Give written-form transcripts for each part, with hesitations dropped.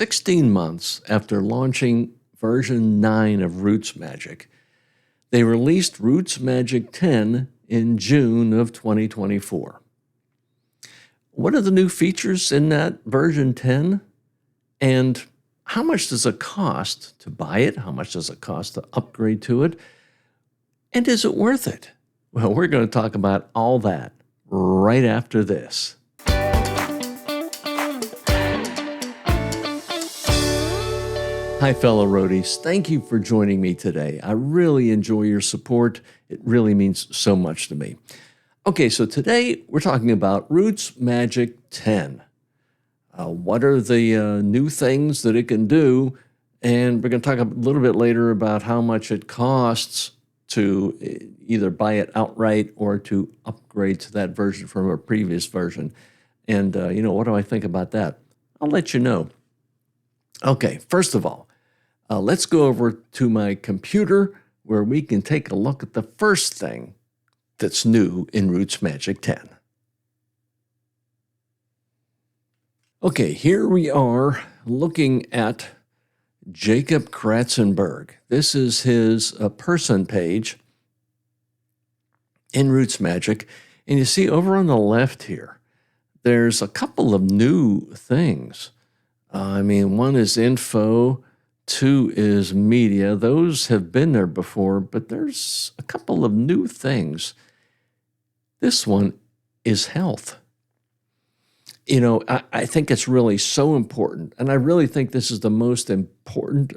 16 months after launching version 9 of RootsMagic, they released RootsMagic 10 in June of 2024. What are the new features in that version 10? And how much does it cost to buy it? How much does it cost to upgrade to it? And is it worth it? Well, we're going to talk about all that right after this. Hi, fellow roadies. Thank you for joining me today. I really enjoy your support. It really means so much to me. Okay, so today we're talking about RootsMagic 10. What are the new things that it can do? And we're going to talk a little bit later about how much it costs to either buy it outright or to upgrade to that version from a previous version. And, what do I think about that? I'll let you know. Okay, first of all, let's go over to my computer where we can take a look at the first thing that's new in RootsMagic 10. Okay, here we are looking at Jacob Kratzenberg. This is his person page in RootsMagic. And you see over on the left here, there's a couple of new things. One is info, 2 is media. Those have been there before, but there's a couple of new things. This one is health. I think it's really so important, and I really think this is the most important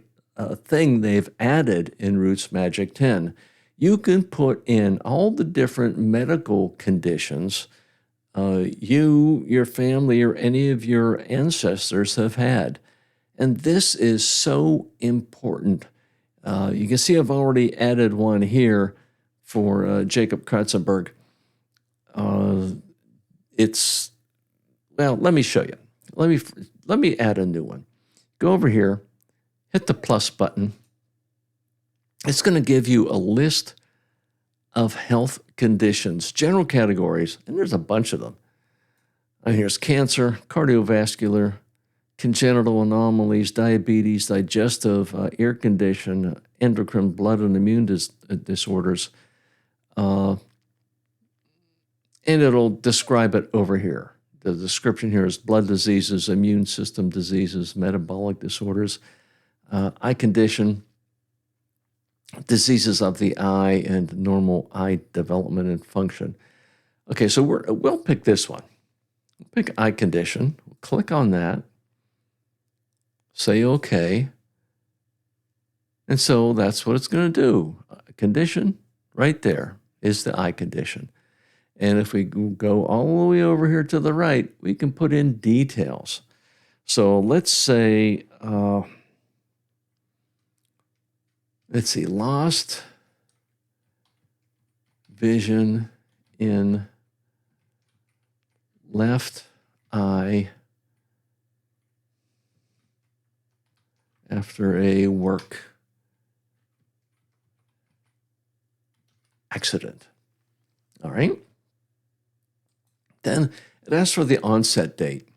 thing they've added in RootsMagic 10. You can put in all the different medical conditions your family, or any of your ancestors have had. And this is so important. You can see I've already added one here for Jacob Kratzenberg. Let me show you. Let me add a new one. Go over here, hit the plus button. It's going to give you a list of health conditions, general categories, and there's a bunch of them. And here's cancer, cardiovascular, congenital anomalies, diabetes, digestive, ear condition, endocrine, blood and immune disorders. And it'll describe it over here. The description here is blood diseases, immune system diseases, metabolic disorders, eye condition, diseases of the eye, and normal eye development and function. Okay, so we'll pick this one. We'll pick eye condition. We'll click on that. Say OK. And so that's what it's going to do. Condition right there is the eye condition. And if we go all the way over here to the right, we can put in details. So let's say, lost vision in left eye after a work accident. All right. Then it asks for the onset date.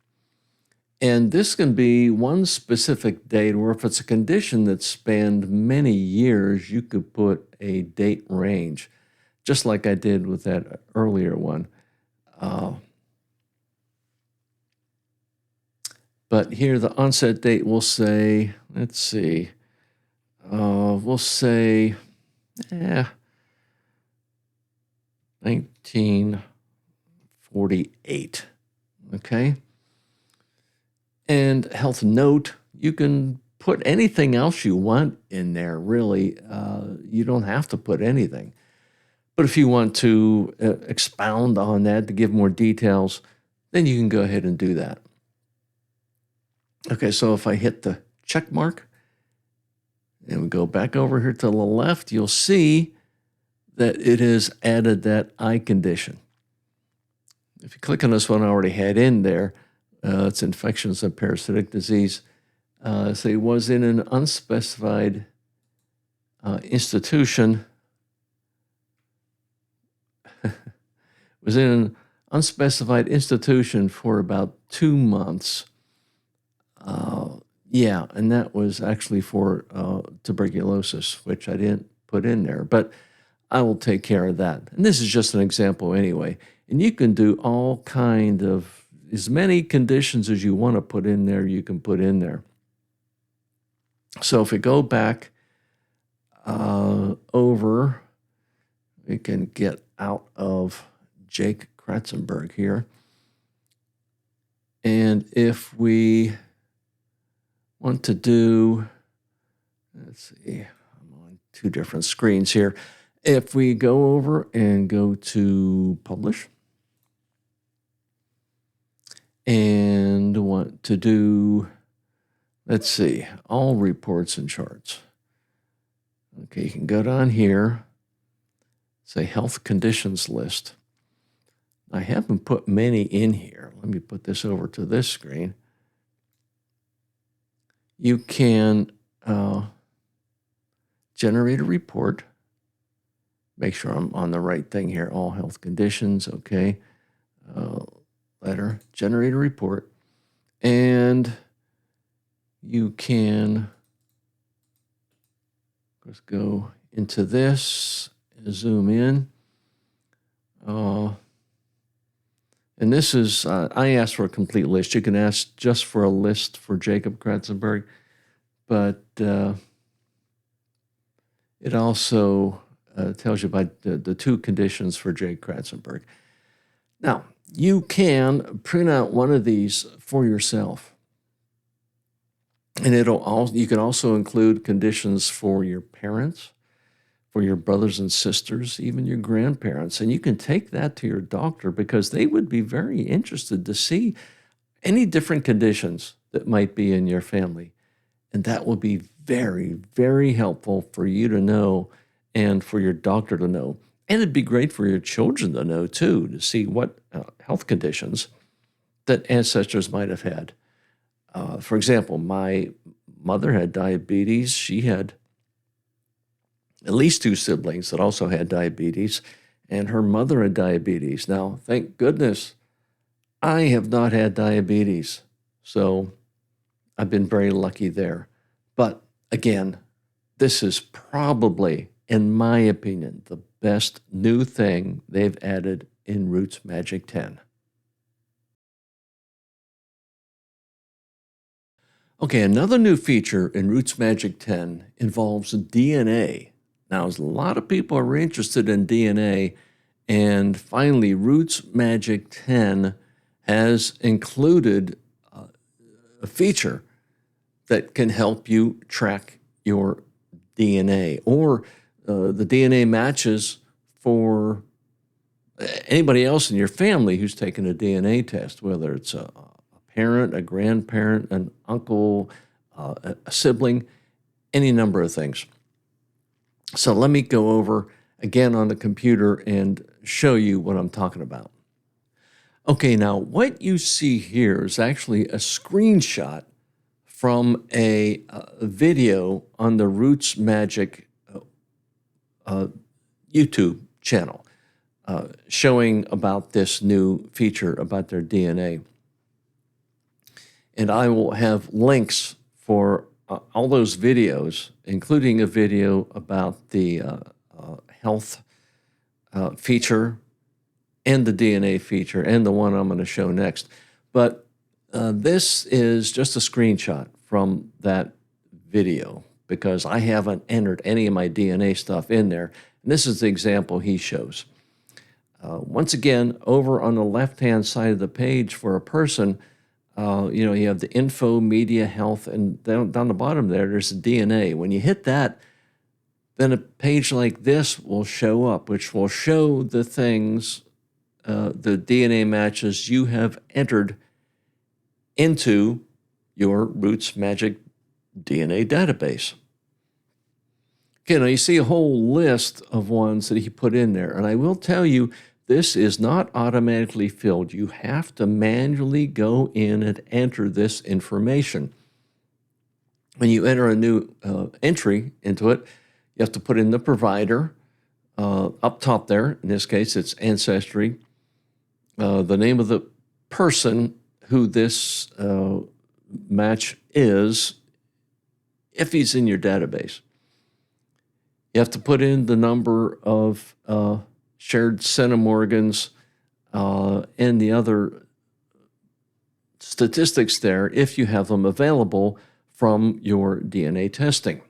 And this can be one specific date, or if it's a condition that spanned many years, you could put a date range, just like I did with that earlier one. But here the onset date will say, we'll say 1948, okay? And health note, you can put anything else you want in there, really. You don't have to put anything. But if you want to expound on that to give more details, then you can go ahead and do that. Okay, so if I hit the check mark and we go back over here to the left, you'll see that it has added that eye condition. If you click on this one I already had in there, it's infections and parasitic disease. So it was in an unspecified institution. Was in an unspecified institution for about 2 months. Yeah, and that was actually for tuberculosis, which I didn't put in there, but I will take care of that. And this is just an example anyway. And you can do all kind of, as many conditions as you want to put in there, you can put in there. So if we go back over, we can get out of Jake Kratzenberg here. And if we want to do, let's see, I'm on two different screens here. If we go over and go to publish and want to do, let's see, all reports and charts. Okay, you can go down here, say health conditions list. I haven't put many in here. Let me put this over to this screen. You can generate a report. Make sure I'm on the right thing here. All health conditions, okay. Letter, generate a report. And you can let's go into this, zoom in. And this is, I asked for a complete list. You can ask just for a list for Jacob Kratzenberg, but it also tells you about the two conditions for Jake Kratzenberg. Now, you can print out one of these for yourself. And you can also include conditions for your parents, for your brothers and sisters, even your grandparents. And you can take that to your doctor because they would be very interested to see any different conditions that might be in your family. And that will be very, very helpful for you to know and for your doctor to know. And it'd be great for your children to know, too, to see what health conditions that ancestors might have had. For example, my mother had diabetes. She had at least two siblings that also had diabetes, and her mother had diabetes. Now, thank goodness, I have not had diabetes, so I've been very lucky there. But again, this is probably, in my opinion, the best new thing they've added in RootsMagic 10. Okay, another new feature in RootsMagic 10 involves DNA. Now, a lot of people are interested in DNA, and finally, RootsMagic 10 has included a feature that can help you track your DNA or the DNA matches for anybody else in your family who's taken a DNA test, whether it's a parent, a grandparent, an uncle, a sibling, any number of things. So let me go over again on the computer and show you what I'm talking about. Okay, now what you see here is actually a screenshot from a video on the RootsMagic YouTube channel showing about this new feature about their DNA. And I will have links for all those videos, including a video about the health feature and the DNA feature and the one I'm going to show next. But this is just a screenshot from that video because I haven't entered any of my DNA stuff in there. And this is the example he shows. Once again, over on the left-hand side of the page for a person, you have the info, media, health, and down the bottom there's the DNA. When you hit that, then a page like this will show up, which will show the things, the DNA matches you have entered into your RootsMagic DNA database. Okay, now you see a whole list of ones that he put in there, and I will tell you, this is not automatically filled. You have to manually go in and enter this information. When you enter a new entry into it, you have to put in the provider up top there. In this case, it's Ancestry. The name of the person who this match is if he's in your database. You have to put in the number of shared centimorgans and the other statistics there if you have them available from your DNA testing.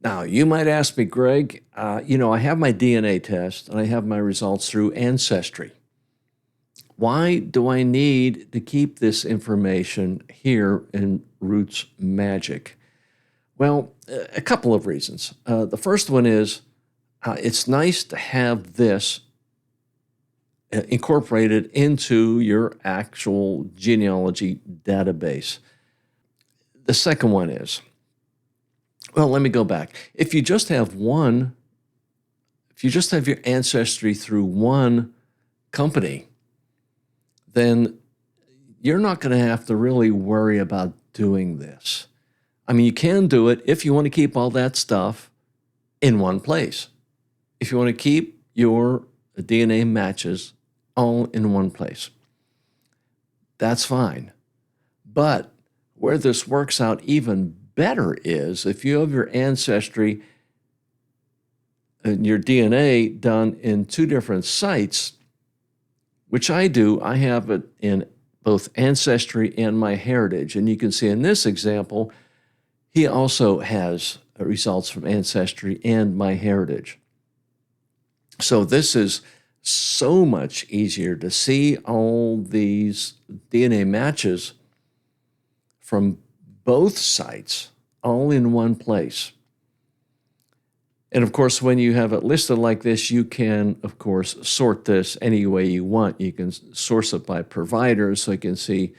Now, you might ask me, Greg, I have my DNA test and I have my results through Ancestry. Why do I need to keep this information here in RootsMagic? Well, a couple of reasons. The first one is it's nice to have this incorporated into your actual genealogy database. The second one is, well, let me go back. If you just have your ancestry through one company, then you're not going to have to really worry about doing this. I mean, you can do it if you want to keep all that stuff in one place. If you want to keep your DNA matches all in one place, that's fine. But where this works out even better is if you have your ancestry and your DNA done in two different sites, which I do. I have it in both Ancestry and MyHeritage. And you can see in this example, he also has results from Ancestry and MyHeritage. So this is so much easier to see all these DNA matches from both sites all in one place. And of course, when you have it listed like this, you can, of course, sort this any way you want. You can source it by providers, so you can see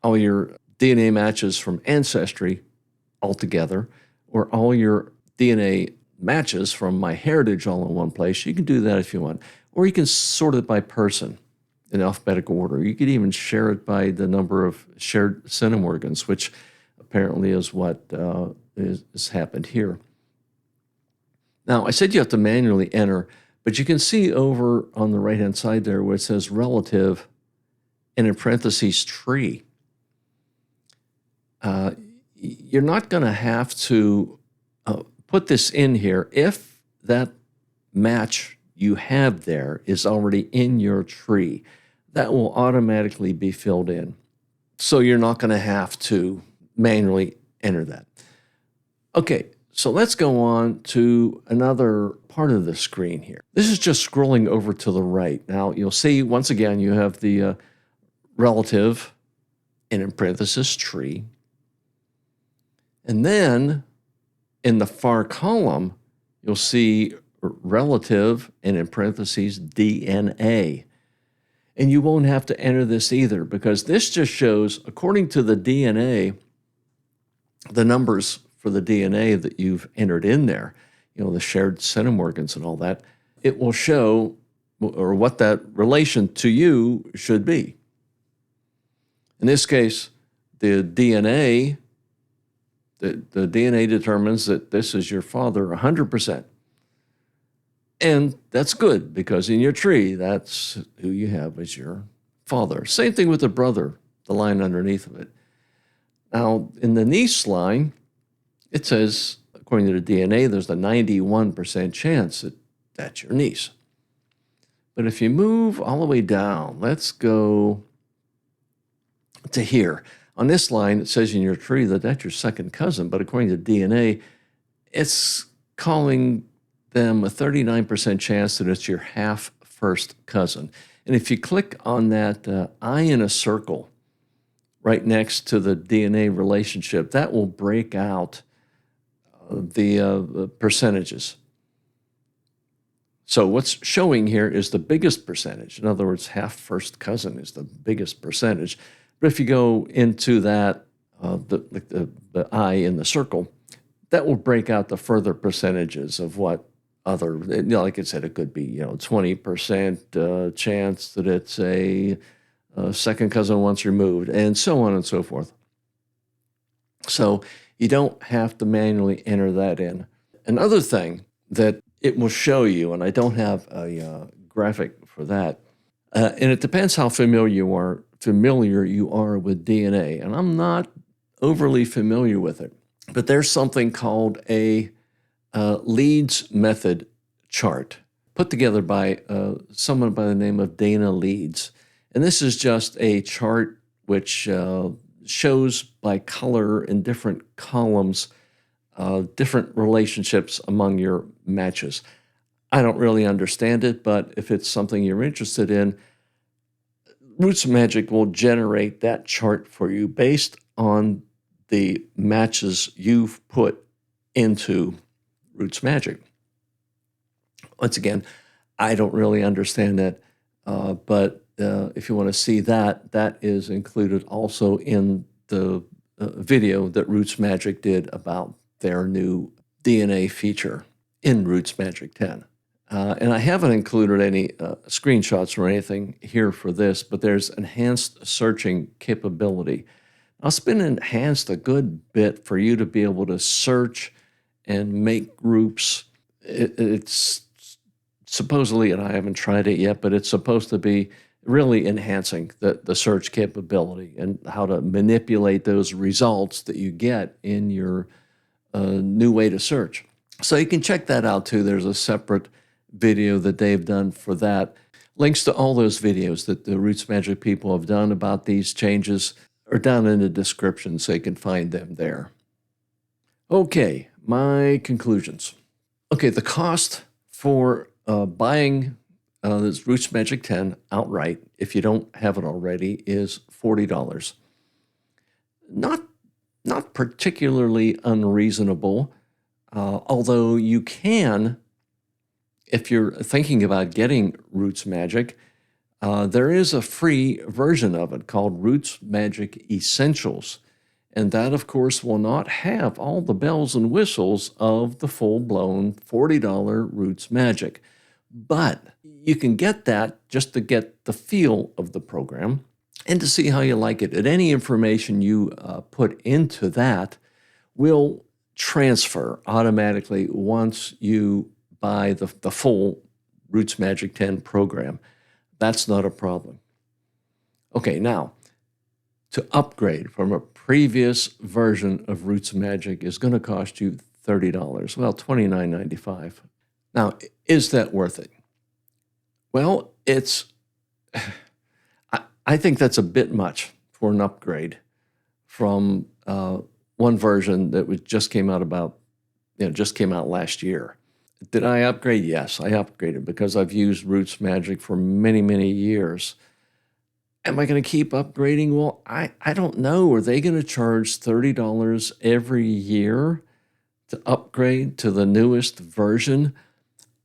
all your DNA matches from Ancestry all together, or all your DNA matches from MyHeritage all in one place. You can do that if you want. Or you can sort it by person in alphabetical order. You could even share it by the number of shared centimorgans, which apparently is what has happened here. Now, I said you have to manually enter, but you can see over on the right-hand side there where it says relative and in parentheses tree. You're not going to have to put this in here if that match you have there is already in your tree. That will automatically be filled in. So you're not going to have to manually enter that. Okay. So let's go on to another part of the screen here. This is just scrolling over to the right. Now, you'll see, once again, you have the relative and in parentheses tree. And then in the far column, you'll see relative and in parentheses DNA. And you won't have to enter this either, because this just shows, according to the DNA, the numbers for the DNA that you've entered in there, the shared centimorgans and all that, it will show or what that relation to you should be. In this case, the DNA determines that this is your father 100%. And that's good, because in your tree, that's who you have as your father. Same thing with the brother, the line underneath of it. Now, in the niece line, it says, according to the DNA, there's a 91% chance that that's your niece. But if you move all the way down, let's go to here. On this line, it says in your tree that that's your second cousin, but according to DNA, it's calling them a 39% chance that it's your half first cousin. And if you click on that eye in a circle right next to the DNA relationship, that will break out the percentages. So what's showing here is the biggest percentage. In other words, half first cousin is the biggest percentage. But if you go into that, the eye in the circle, that will break out the further percentages of what other, like I said, it could be 20% chance that it's a second cousin once removed, and so on and so forth. So you don't have to manually enter that in. Another thing that it will show you, and I don't have a graphic for that, and it depends how familiar you are with DNA. And I'm not overly familiar with it, but there's something called a Leeds method chart put together by someone by the name of Dana Leeds. And this is just a chart which shows by color in different columns different relationships among your matches. I don't really understand it, but if it's something you're interested in, RootsMagic will generate that chart for you based on the matches you've put into RootsMagic. Once again, I don't really understand that, but if you want to see that, that is included also in the video that RootsMagic did about their new DNA feature in RootsMagic 10. And I haven't included any screenshots or anything here for this, but there's enhanced searching capability. Now, it's been enhanced a good bit for you to be able to search and make groups. It's supposedly, and I haven't tried it yet, but it's supposed to be really enhancing the search capability and how to manipulate those results that you get in your new way to search. So you can check that out too. There's a separate video that they've done for that. Links to all those videos that the RootsMagic people have done about these changes are down in the description, so you can find them there. Okay, my conclusions. Okay, the cost for buying this RootsMagic 10 outright, if you don't have it already, is $40. Not particularly unreasonable, although you can, if you're thinking about getting RootsMagic, there is a free version of it called RootsMagic Essentials. And that, of course, will not have all the bells and whistles of the full-blown $40 RootsMagic. But you can get that just to get the feel of the program and to see how you like it. And any information you put into that will transfer automatically once you buy the full RootsMagic 10 program. That's not a problem. Okay, now, to upgrade from a previous version of RootsMagic is going to cost you $30. Well, $29.95. Now, is that worth it? Well, I think that's a bit much for an upgrade from one version that just came out last year. Did I upgrade? Yes, I upgraded because I've used RootsMagic for many, many years. Am I going to keep upgrading? Well, I don't know. Are they going to charge $30 every year to upgrade to the newest version?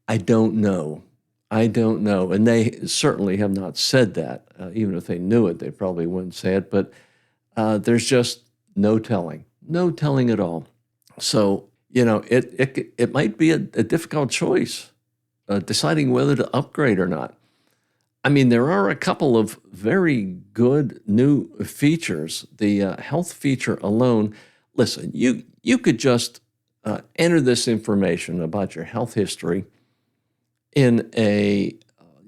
I don't know. And they certainly have not said that. Even if they knew it, they probably wouldn't say it. But there's just no telling. No telling at all. So, it might be a difficult choice, deciding whether to upgrade or not. I mean, there are a couple of very good new features. The health feature alone, listen, you could just enter this information about your health history in a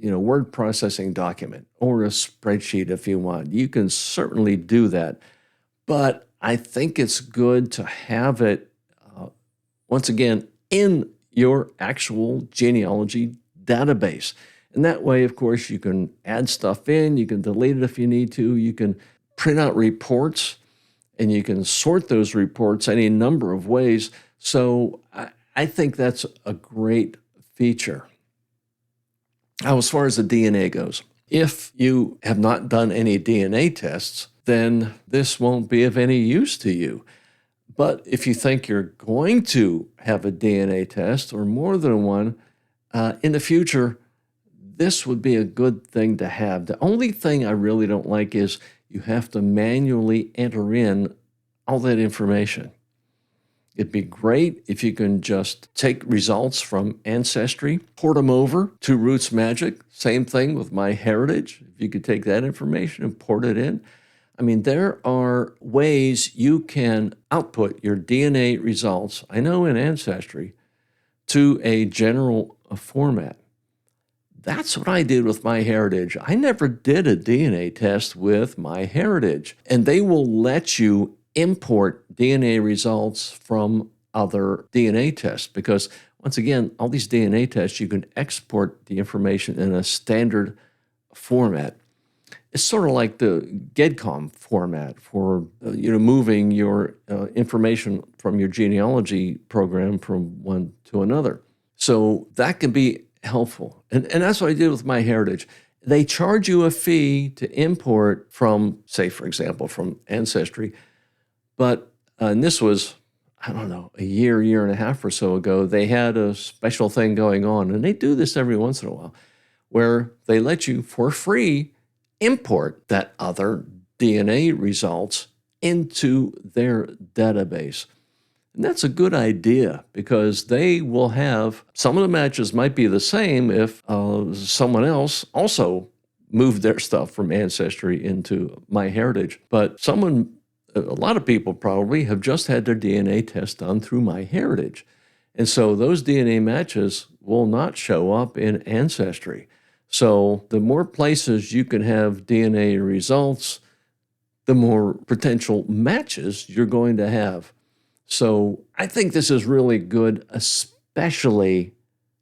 word processing document or a spreadsheet if you want. You can certainly do that. But I think it's good to have it, once again, in your actual genealogy database. And that way, of course, you can add stuff in, you can delete it if you need to, you can print out reports, and you can sort those reports any number of ways. So I think that's a great feature. Now, as far as the DNA goes, if you have not done any DNA tests, then this won't be of any use to you. But if you think you're going to have a DNA test or more than one in the future, this would be a good thing to have. The only thing I really don't like is you have to manually enter in all that information. It'd be great if you can just take results from Ancestry, port them over to RootsMagic. Same thing with MyHeritage. If you could take that information and port it in. I mean, there are ways you can output your DNA results, I know in Ancestry, to a general format. That's what I did with MyHeritage. I never did a DNA test with MyHeritage, and they will let you import DNA results from other DNA tests, because once again, all these DNA tests, you can export the information in a standard format. It's sort of like the GEDCOM format for moving your information from your genealogy program from one to another. So that can be helpful. And that's what I did with MyHeritage. They charge you a fee to import from, say, for example, from Ancestry. But and this was, I don't know, a year and a half or so ago, they had a special thing going on. And they do this every once in a while, where they let you, for free, import that other DNA results into their database. And that's a good idea, because they will have, some of the matches might be the same if someone else also moved their stuff from Ancestry into MyHeritage. But a lot of people probably have just had their DNA test done through MyHeritage. And so those DNA matches will not show up in Ancestry. So the more places you can have DNA results, the more potential matches you're going to have. So I think this is really good, especially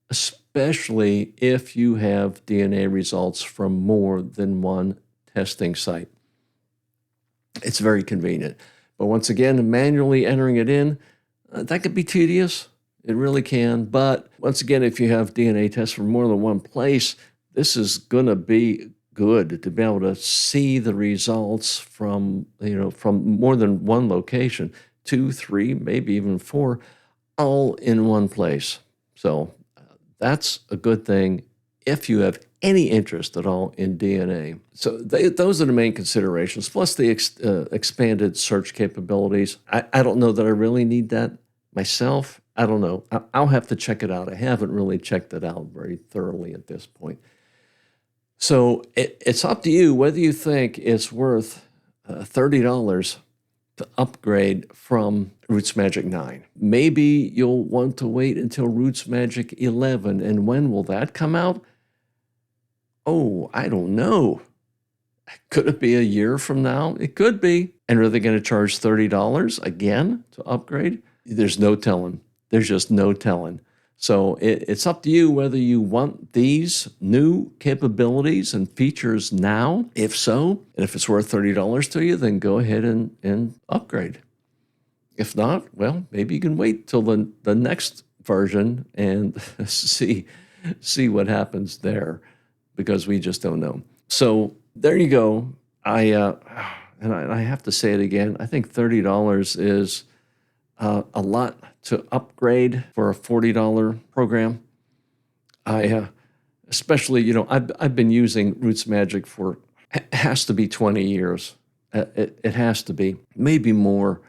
if you have DNA results from more than one testing site. It's very convenient. But once again, manually entering it in, that could be tedious. It really can. But once again, if you have DNA tests from more than one place, this is going to be good to be able to see the results from more than one location, 2, 3, maybe even 4, all in one place. So that's a good thing if you have any interest at all in DNA. So those are the main considerations, plus the expanded search capabilities. I don't know that I really need that myself. I don't know. I'll have to check it out. I haven't really checked it out very thoroughly at this point. So it's up to you whether you think it's worth $30 to upgrade from RootsMagic 9. Maybe you'll want to wait until RootsMagic 11. And when will that come out? Oh, I don't know. Could it be a year from now? It could be. And are they going to charge $30 again to upgrade? There's no telling. There's just no telling. So it's up to you whether you want these new capabilities and features now. If so, and if it's worth $30 to you, then go ahead and upgrade. If not, well, maybe you can wait till the next version and see what happens there, because we just don't know. So there you go. I have to say it again. I think $30 is a lot to upgrade for a $40 program. Especially, I've been using RootsMagic for, has to be 20 years. It has to be, maybe more.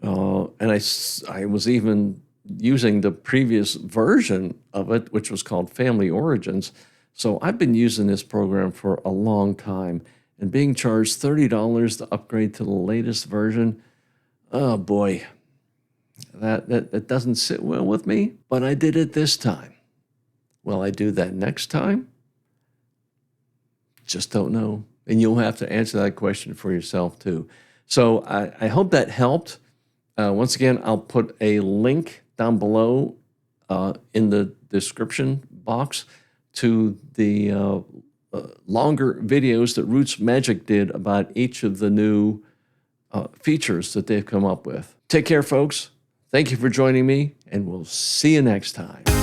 And I was even using the previous version of it, which was called Family Origins. So I've been using this program for a long time, and being charged $30 to upgrade to the latest version, oh boy, that doesn't sit well with me, but I did it this time. Will I do that next time? Just don't know. And you'll have to answer that question for yourself too. So I hope that helped. Once again, I'll put a link down below in the description box to the longer videos that RootsMagic did about each of the new features that they've come up with. Take care, folks. Thank you for joining me, and we'll see you next time.